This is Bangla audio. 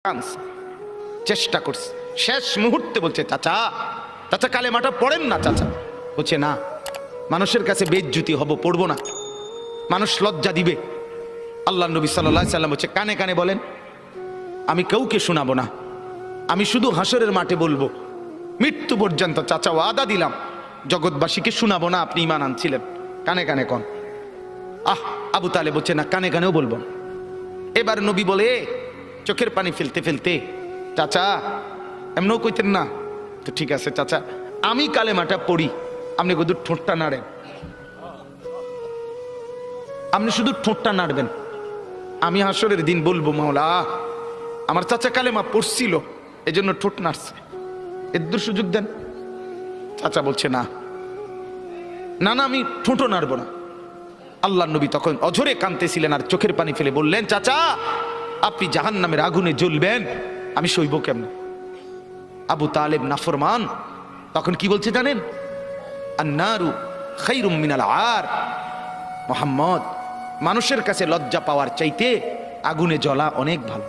কাঁদছে, চেষ্টা করছে, শেষ মুহূর্তে বলছে চাচা চাচা কালেমাটা পড়েন না চাচা। বলছে না, মানুষের কাছে বেইজ্জতি হব, পড়বো না, মানুষ লজ্জা দিবে। আল্লাহ নবী সাল্লাল্লাহু আলাইহি সাল্লাম বলছে কানে কানে বলেন, আমি কাউকে শোনাবো না, আমি শুধু হাসরের মাঠে বলবো, মৃত্যু পর্যন্ত চাচা ওয়াদা দিলাম জগৎবাসীকে শোনাবো না আপনি ঈমান আনছিলেন, কানে কানে কন। আবু তালেব বলছে না, কানে কানেও বলবো না। এবার নবী বলে চোখের পানি ফেলতে ফেলতে, চাচা এমনও কইতেন না তো, ঠিক আছে চাচা আমি কালেমাটা পড়ি, আপনি শুধু ঠোঁটটা নাড়েন, আপনি শুধু ঠোঁটটা নাড়বেন, আমি হাসরের দিন বলবো মাওলা আমার চাচা কালেমা পড়ছিল এজন্য ঠোঁট নাড়ছে, এর সুযোগ দেন। চাচা বলছে না না না, আমি ঠোঁটও নাড়বো না। আল্লাহ নবী তখন অঝরে কাঁদতেছিলেন আর চোখের পানি ফেলে বললেন, চাচা আপনি জাহান্নামের আগুনে জ্বলবেন, আমি সইব কেমন? আবু তালেব নাফরমান তখন কি বলছে জানেন? আন্নারু খায়রুম মিনাল আর, মুহাম্মদ মানুষের কাছে লজ্জা পাওয়ার চাইতে আগুনে জ্বলা অনেক ভালো।